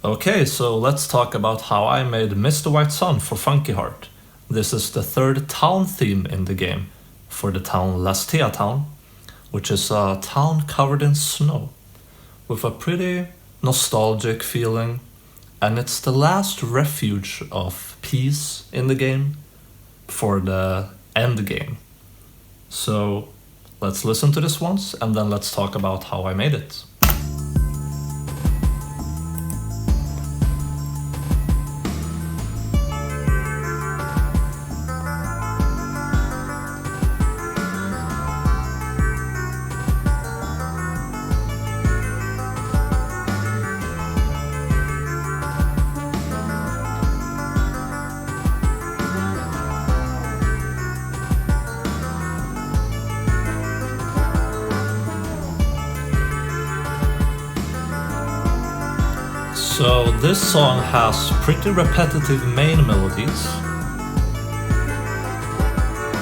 Okay, so let's talk about how I made Misty White Sun for FUNKYHEART. This is the third town theme in the game, for the town Lastea Town, which is a town covered in snow, with a pretty nostalgic feeling, and it's the last refuge of peace in the game for the end game. So let's listen to this once, and then let's talk about how I made it. So this song has pretty repetitive main melodies,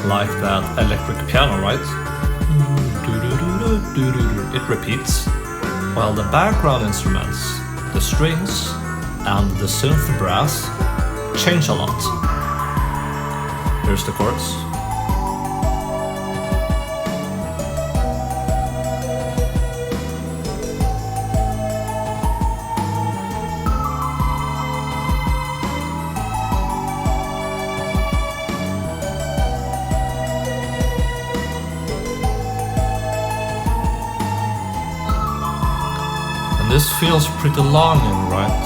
like that electric piano, right? It repeats, while the background instruments, the strings, and the synth brass change a lot. Here's the chorus. This feels pretty longing, right?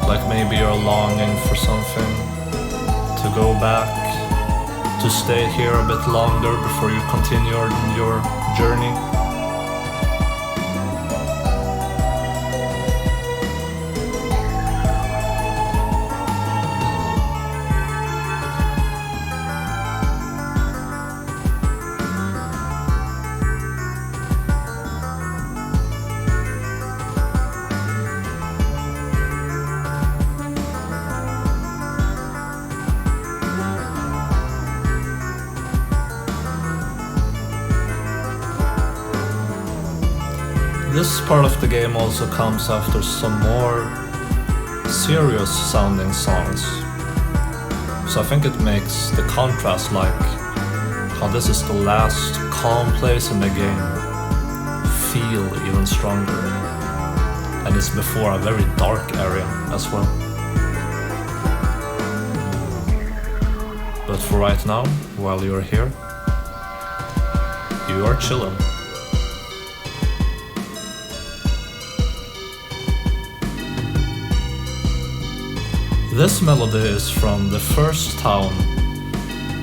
Like maybe you're longing for something, to go back, to stay here a bit longer before you continue on your journey. This part of the game also comes after some more serious sounding songs. So I think it makes the contrast, like how this is the last calm place in the game, feel even stronger. And it's before a very dark area as well. But for right now, while you're here, you are chilling. This melody is from the first town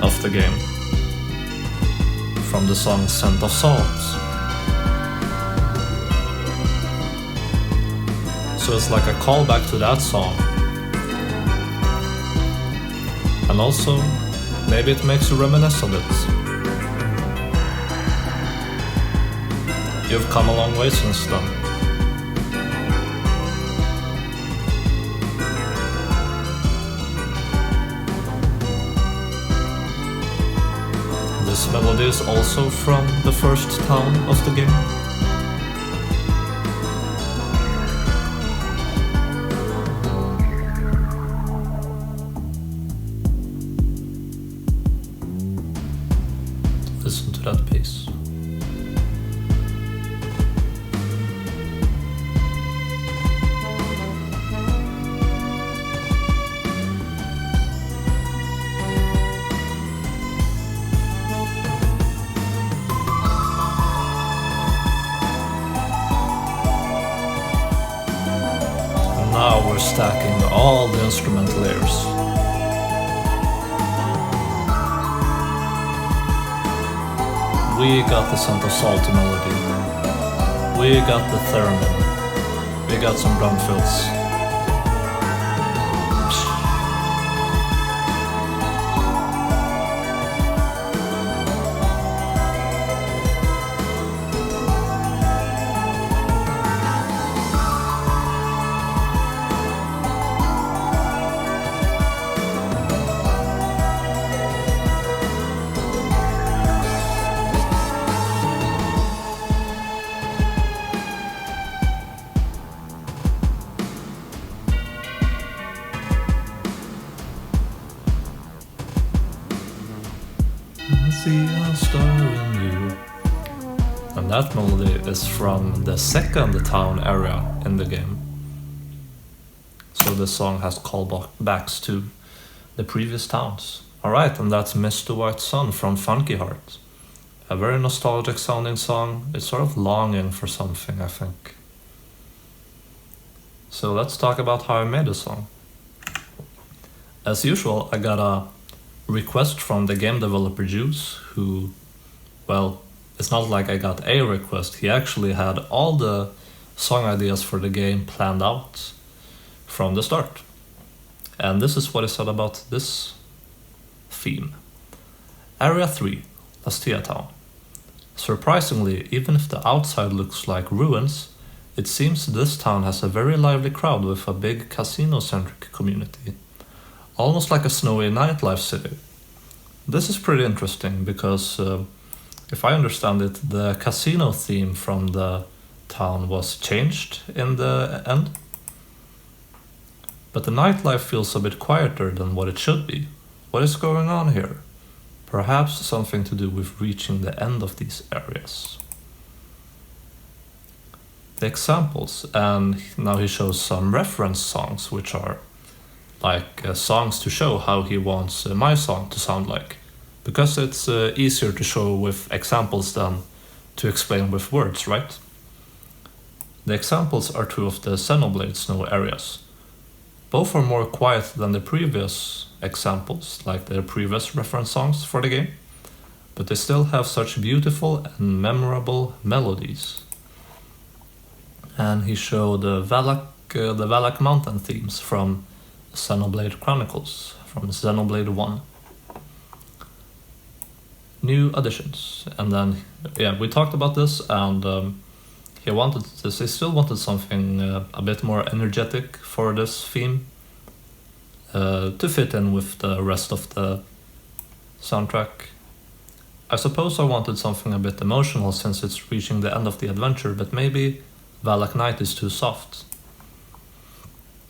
of the game, from the song Scent of Salt. So it's like a callback to that song. And also, maybe it makes you reminisce of it. You've come a long way since then. This melody is also from the first town of the game. Listen to that piece. Now we're stacking all the instrument layers. We got the Scent of Salt melody. We got the theremin. We got some drum fills. see a star in you. And that melody is from the second town area in the game. So the song has callbacks to the previous towns. Alright, and that's Misty White Sun from FUNKYHEART. A very nostalgic sounding song. It's sort of longing for something, I think. So let's talk about how I made the song. As usual, I got a request from the game developer Juice, who, well, it's not like I got a request. He actually had all the song ideas for the game planned out from the start. And this is what he said about this theme. Area 3, Lastia Town. Surprisingly, even if the outside looks like ruins, it seems this town has a very lively crowd with a big casino-centric community. Almost like a snowy nightlife city. This is pretty interesting because, if I understand it, the casino theme from the town was changed in the end. But the nightlife feels a bit quieter than what it should be. What is going on here? Perhaps something to do with reaching the end of these areas. The examples, and now he shows some reference songs, which are like songs to show how he wants my song to sound like. Because it's easier to show with examples than to explain with words, right? The examples are two of the Xenoblade Snow areas. Both are more quiet than the previous examples, like the previous reference songs for the game, but they still have such beautiful and memorable melodies. And he showed the Valak mountain themes from Xenoblade Chronicles, from Xenoblade 1. New additions, and then we talked about this, and he still wanted something a bit more energetic for this theme to fit in with the rest of the soundtrack. I suppose I wanted something a bit emotional since it's reaching the end of the adventure, but maybe Valak Night is too soft.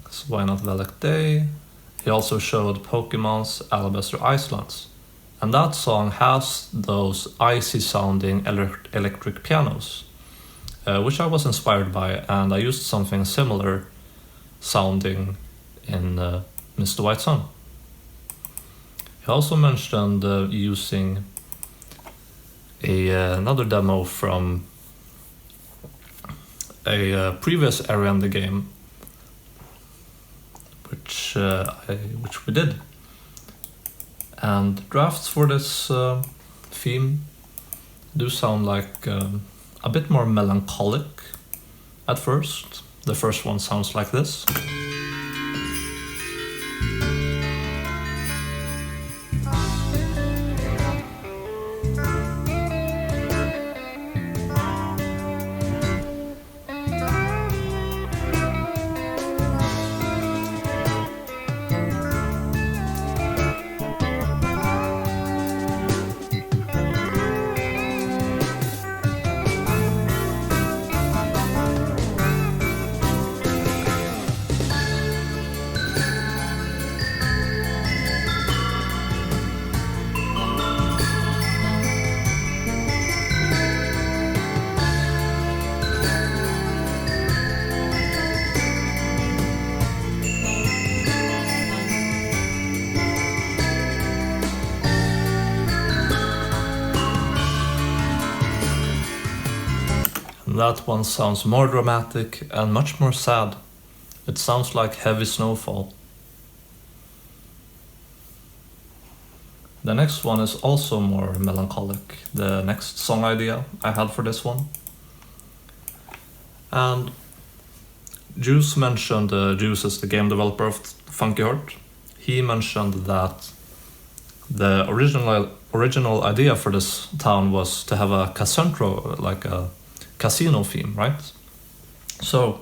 So why not Valak Day? He also showed Pokemon's Alabaster Icelands. And that song has those icy sounding electric pianos, which I was inspired by, and I used something similar sounding in Misty White Sun. He also mentioned using another demo from a previous area in the game, which we did. And drafts for this theme do sound like a bit more melancholic at first. The first one sounds like this. That one sounds more dramatic and much more sad. It sounds like heavy snowfall. The next one is also more melancholic, the next song idea I had for this one. And Juice mentioned, Juice is the game developer of FUNKYHEART. He mentioned that the original idea for this town was to have a Casentro, like a casino theme, right? So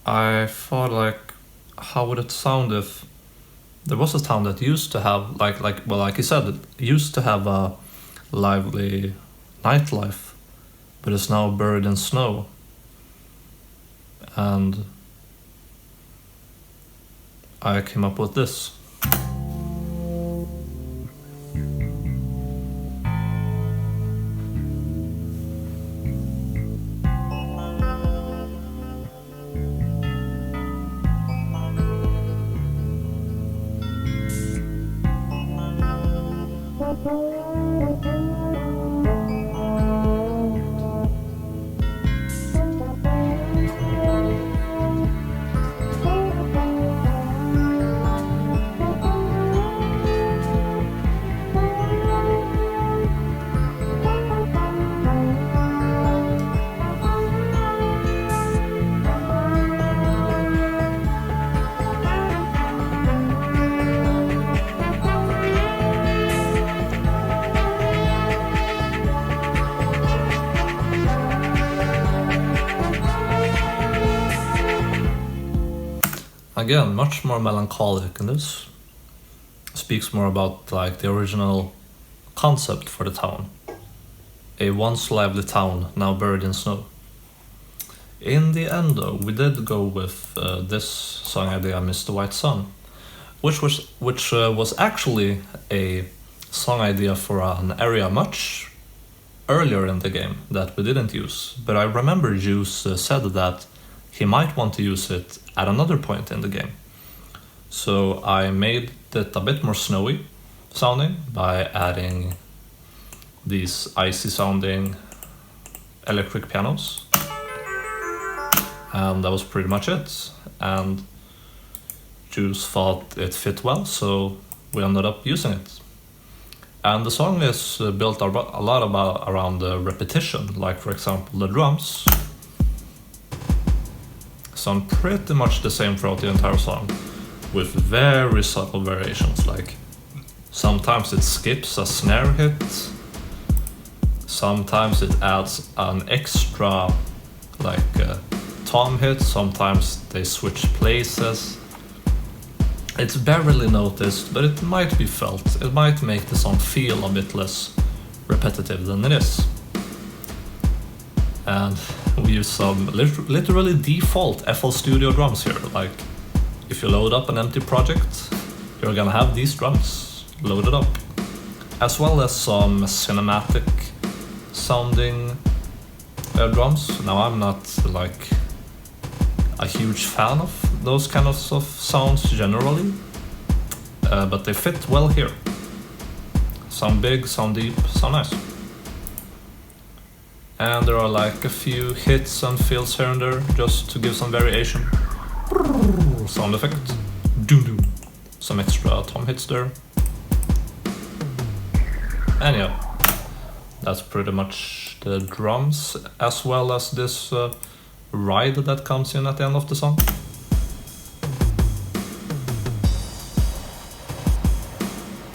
I thought, like, how would it sound if there was a town that used to have like he said, it used to have a lively nightlife, but is now buried in snow. And I came up with this. Again, much more melancholic, and this speaks more about like the original concept for the town. A once lively town, now buried in snow. In the end though, we did go with this song idea, Misty White Sun, which was actually a song idea for an area much earlier in the game that we didn't use. But I remember Juice said that he might want to use it at another point in the game. So I made it a bit more snowy sounding by adding these icy sounding electric pianos. And that was pretty much it. And Juice thought it fit well, so we ended up using it. And the song is built a lot around the repetition, like for example the drums. Sound pretty much the same throughout the entire song, with very subtle variations, like sometimes it skips a snare hit, sometimes it adds an extra like tom hit, sometimes they switch places. It's barely noticed, but it might be felt. It might make the song feel a bit less repetitive than it is. And we use some literally default FL Studio drums here. Like, if you load up an empty project, you're gonna have these drums loaded up. As well as some cinematic sounding drums. Now, I'm not like a huge fan of those kind of sounds generally, but they fit well here. Sound big, sound deep, sound nice. And there are like a few hits and fills here and there just to give some variation. Sound effect. Doom doom. Some extra tom hits there. And yeah, that's pretty much the drums, as well as this ride that comes in at the end of the song.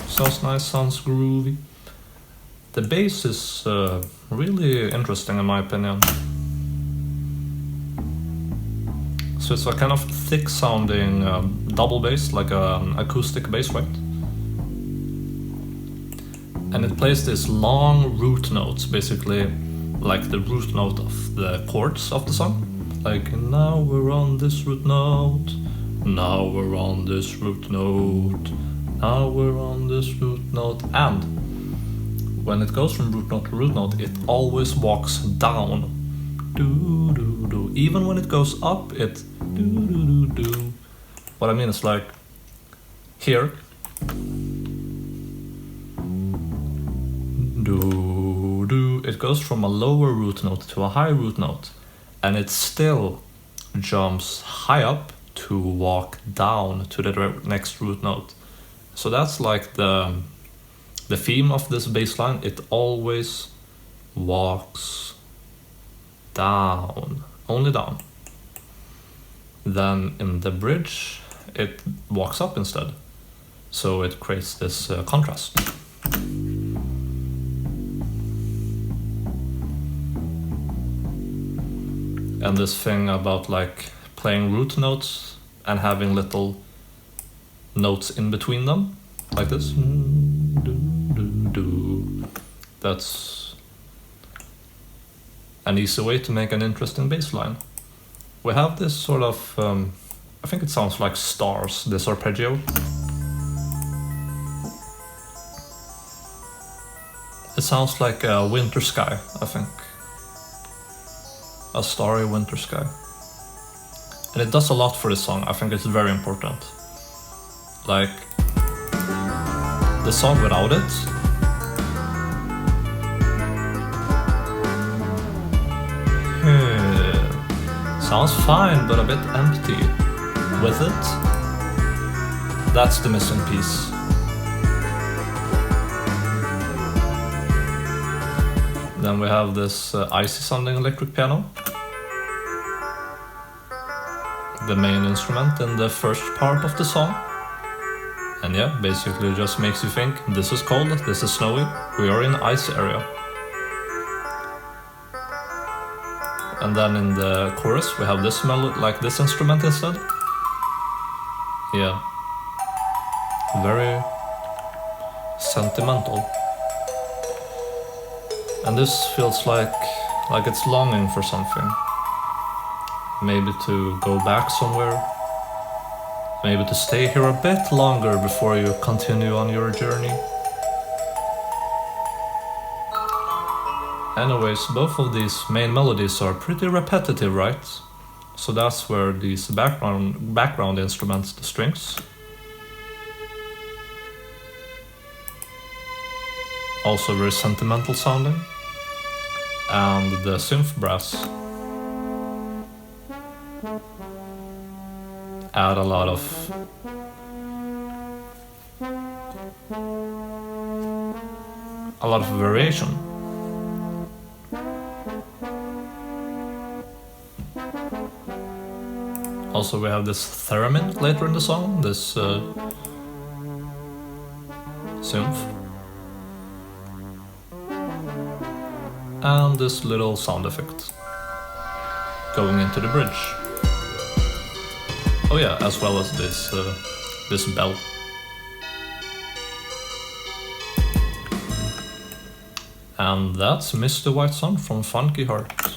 Sounds nice, sounds groovy. The bass is really interesting in my opinion. So it's a kind of thick sounding double bass, like an acoustic bass, right? And it plays these long root notes, basically like the root note of the chords of the song. Like, now we're on this root note, now we're on this root note, now we're on this root note, and when it goes from root note to root note, it always walks down. Do, do, do. Even when it goes up, it do, do, do, do. What I mean is like, here, do, do. It goes from a lower root note to a high root note, and it still jumps high up to walk down to the next root note. So that's like the theme of this bass line. It always walks down, only down. Then in the bridge, it walks up instead. So it creates this contrast. And this thing about like playing root notes and having little notes in between them, like this. That's an easy way to make an interesting bass line. We have this sort of, I think it sounds like stars, this arpeggio. It sounds like a winter sky, I think. A starry winter sky. And it does a lot for this song. I think it's very important. Like, the song without it Sounds fine, but a bit empty. With it, that's the missing piece. Then we have this icy sounding electric piano. The main instrument in the first part of the song. And yeah, basically just makes you think, this is cold, this is snowy, we are in ice area. And then in the chorus we have this melody, like this instrument instead. Yeah. Very sentimental. And this feels like it's longing for something. Maybe to go back somewhere. Maybe to stay here a bit longer before you continue on your journey. Anyways, both of these main melodies are pretty repetitive, right? So that's where these background instruments, the strings. Also very sentimental sounding. And the synth brass add a lot of variation. Also we have this theremin later in the song, this synth. And this little sound effect going into the bridge. Oh yeah, as well as this bell. And that's Misty White Sun from Funky Heart.